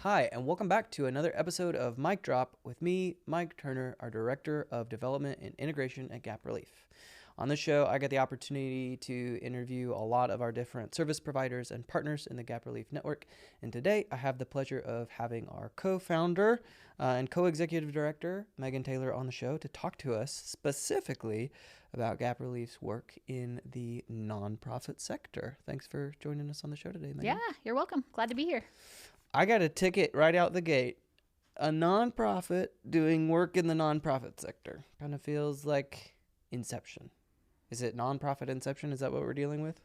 Hi, and welcome back to another episode of Mic Drop with me, Mike Turner, our Director of Development and Integration at Gap Relief. On this show, I get the opportunity to interview a lot of our different service providers and partners in the Gap Relief Network. And today, I have the pleasure of having our co-founder and co-executive director, Megan Taylor, on the show to talk to us specifically about Gap Relief's work in the nonprofit sector. Thanks for joining us on the show today, Megan. Yeah, you're welcome. Glad to be here. I got a ticket right out the gate. A nonprofit doing work in the nonprofit sector. Kind of feels like Inception. Is it nonprofit Inception? Is that what we're dealing with?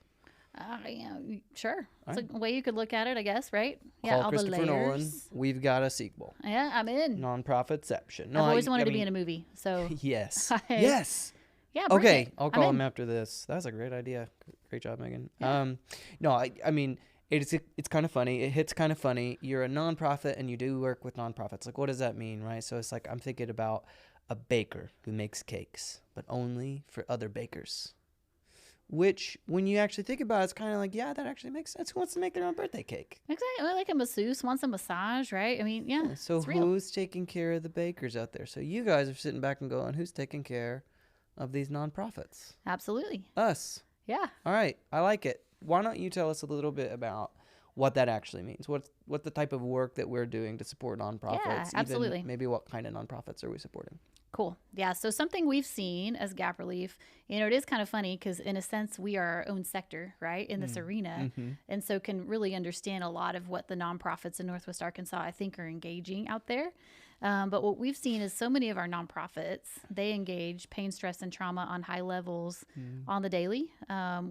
Yeah, sure. It's Right. a way you could look at it, I guess, right? Yeah, Call all Christopher the Nolan. layers. We've got a sequel. Yeah, I'm in. Nonprofitception. I've always wanted to be in a movie, so Yes. I- Yes. yeah. Bring Okay, it. I'll I'm call in. him after this. That's a great idea. Great job, Megan. Yeah. No, I mean, it's kind of funny. It hits kind of funny. You're a nonprofit and you do work with nonprofits. Like, what does that mean, right? So it's like I'm thinking about a baker who makes cakes, but only for other bakers. Which, when you actually think about it, it's kind of like, yeah, that actually makes sense. Who wants to make their own birthday cake? Exactly. Like a masseuse wants a massage, right? I mean, yeah. So it's real. who's taking care of the bakers out there? So you guys are sitting back and going, who's taking care of these nonprofits? Absolutely. Us. Yeah. All right, I like it. Why don't you tell us a little bit about what that actually means? What's the type of work that we're doing to support nonprofits? Yeah, absolutely. Even maybe what kind of nonprofits are we supporting? Cool. Yeah. So something we've seen as Gap Relief, it is kind of funny because in a sense we are our own sector, right, in this arena, and so can really understand a lot of what the nonprofits in Northwest Arkansas I think are engaging out there. But what we've seen is so many of our nonprofits, they engage pain, stress, and trauma on high levels on the daily,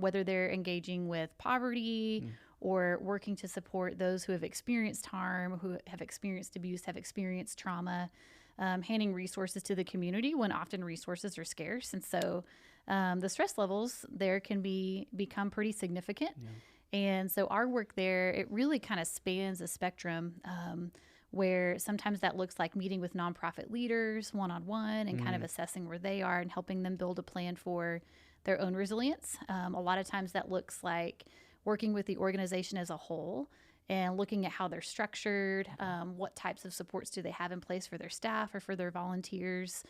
whether they're engaging with poverty or working to support those who have experienced harm, who have experienced abuse, have experienced trauma, handing resources to the community when often resources are scarce. And so the stress levels there can become pretty significant. Yeah. And so our work there, it really kind of spans a spectrum where sometimes that looks like meeting with nonprofit leaders one-on-one and kind of assessing where they are and helping them build a plan for their own resilience. A lot of times that looks like working with the organization as a whole and looking at how they're structured, what types of supports do they have in place for their staff or for their volunteers,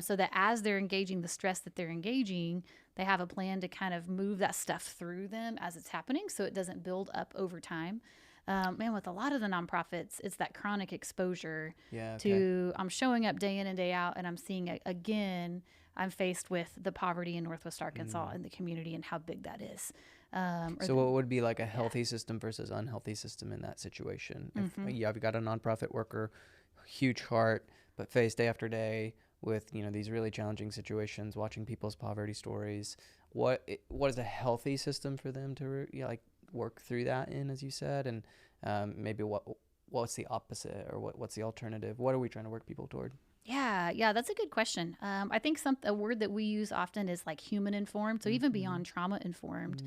so that as they're engaging the stress that they're engaging, they have a plan to kind of move that stuff through them as it's happening so it doesn't build up over time. With a lot of the nonprofits, it's that chronic exposure to I'm showing up day in and day out and I'm seeing it again. I'm faced with the poverty in Northwest Arkansas and the community and how big that is. So what would be like a healthy system versus unhealthy system in that situation? If you've got a nonprofit worker, huge heart, but faced day after day with these really challenging situations, watching people's poverty stories. What is a healthy system for them to work through that in, as you said, and maybe what's the opposite, or what's the alternative? What are we trying to work people toward? Yeah, that's a good question. I think a word that we use often is like human informed, so even beyond trauma informed.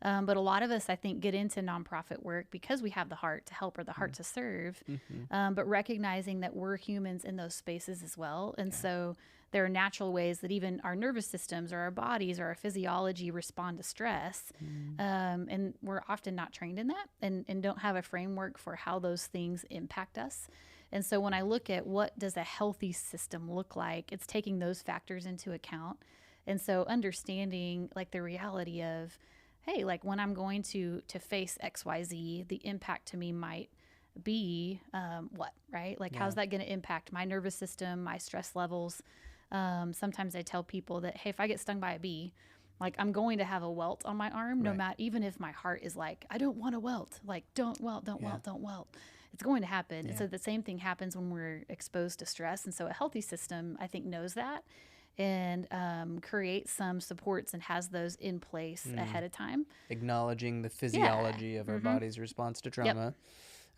But a lot of us, I think, get into nonprofit work because we have the heart to help or the heart to serve, but recognizing that we're humans in those spaces as well. And so there are natural ways that even our nervous systems or our bodies or our physiology respond to stress. And we're often not trained in that and don't have a framework for how those things impact us. And so when I look at what does a healthy system look like, it's taking those factors into account. And so understanding like the reality of, hey, like when I'm going to face XYZ, the impact to me might be what, right? Like how's that going to impact my nervous system, my stress levels? Sometimes I tell people that, hey, if I get stung by a bee, like I'm going to have a welt on my arm, no matter, even if my heart is like, I don't want to welt, like don't welt, don't welt. It's going to happen. And so the same thing happens when we're exposed to stress. And so a healthy system, I think, knows that and creates some supports and has those in place ahead of time. Acknowledging the physiology of our body's response to trauma.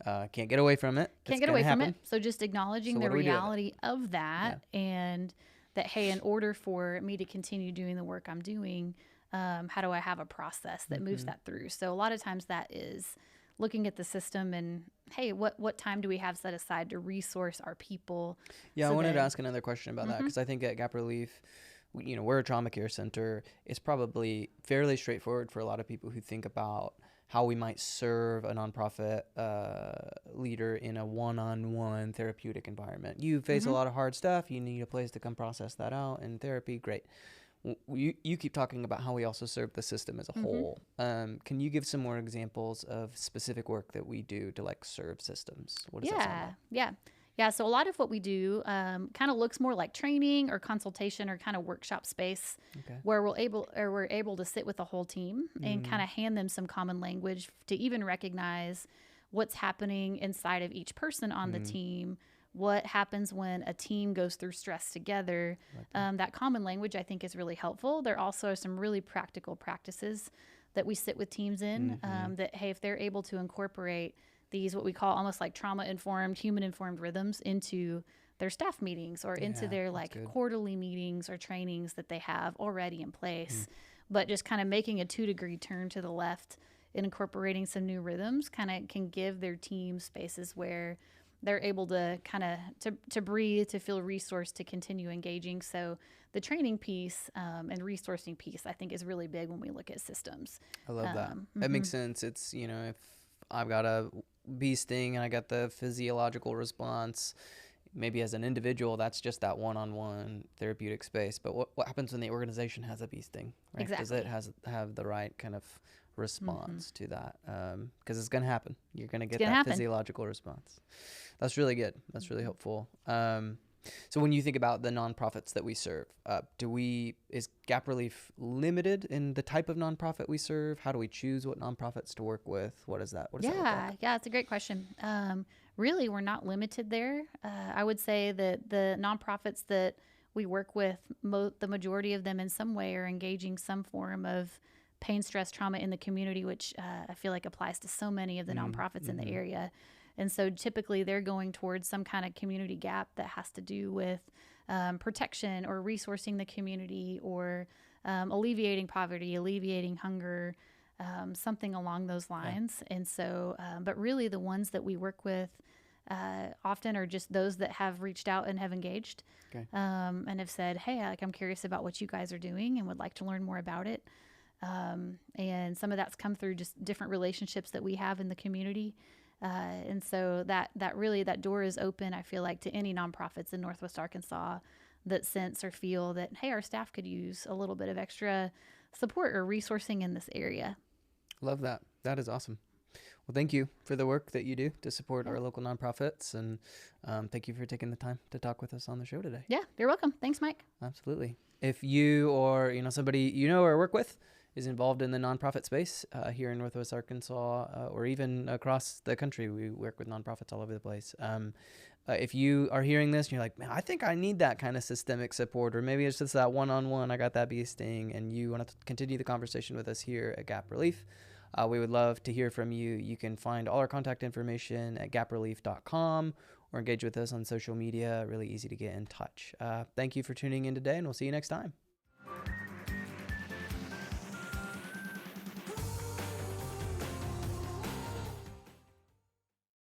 Can't get away from it. Can't get away from it. So just acknowledging the reality of that and that, hey, in order for me to continue doing the work I'm doing, how do I have a process that moves that through? So a lot of times that is looking at the system and, hey, what time do we have set aside to resource our people? Yeah, I wanted to ask another question about that because I think at Gap Relief, we're a trauma care center. It's probably fairly straightforward for a lot of people who think about how we might serve a nonprofit leader in a one-on-one therapeutic environment. You face a lot of hard stuff. You need a place to come process that out in therapy. Great. You keep talking about how we also serve the system as a whole. Can you give some more examples of specific work that we do to like serve systems? What does that sound like? Yeah. So a lot of what we do kind of looks more like training or consultation or kind of workshop space, where we're able to sit with the whole team and kind of hand them some common language to even recognize what's happening inside of each person on the team. What happens when a team goes through stress together. That common language, I think, is really helpful. There also are some really practical practices that we sit with teams in that, hey, if they're able to incorporate these, what we call almost like trauma-informed, human-informed rhythms into their staff meetings or into their like quarterly meetings or trainings that they have already in place, but just kind of making a 2-degree turn to the left and incorporating some new rhythms kind of can give their team spaces where they're able to kind of to breathe, to feel resourced, to continue engaging. So the training piece and resourcing piece, I think, is really big when we look at systems. I love that. That makes sense. It's, you know, if I've got a bee sting and I got the physiological response, maybe as an individual, that's just that one-on-one therapeutic space. But what happens when the organization has a bee sting? Right? Exactly. Does it have the right kind of response to that? Because it's going to happen. You're going to get that physiological response. That's really good. That's really helpful. So when you think about the nonprofits that we serve, is Gap Relief limited in the type of nonprofit we serve? How do we choose what nonprofits to work with? What is that? What does that look like? Yeah, it's a great question. Really, we're not limited there. I would say that the nonprofits that we work with, the majority of them in some way are engaging some form of pain, stress, trauma in the community, which I feel like applies to so many of the nonprofits in the area. And so typically they're going towards some kind of community gap that has to do with protection or resourcing the community or alleviating poverty, alleviating hunger, something along those lines. And so, but really the ones that we work with often are just those that have reached out and have engaged and have said, hey, I'm curious about what you guys are doing and would like to learn more about it. And some of that's come through just different relationships that we have in the community. And so that door is open, I feel like, to any nonprofits in Northwest Arkansas that sense or feel that, hey, our staff could use a little bit of extra support or resourcing in this area. Love that. That is awesome. Well, thank you for the work that you do to support our local nonprofits. And thank you for taking the time to talk with us on the show today. Yeah, you're welcome. Thanks, Mike. Absolutely. If you or somebody or work with is involved in the nonprofit space here in Northwest Arkansas or even across the country, we work with nonprofits all over the place. If you are hearing this and you're like, man, I think I need that kind of systemic support, or maybe it's just that one-on-one, I got that bee sting, and you want to continue the conversation with us here at Gap Relief, we would love to hear from you. You can find all our contact information at gaprelief.com or engage with us on social media. Really easy to get in touch. Thank you for tuning in today, and we'll see you next time.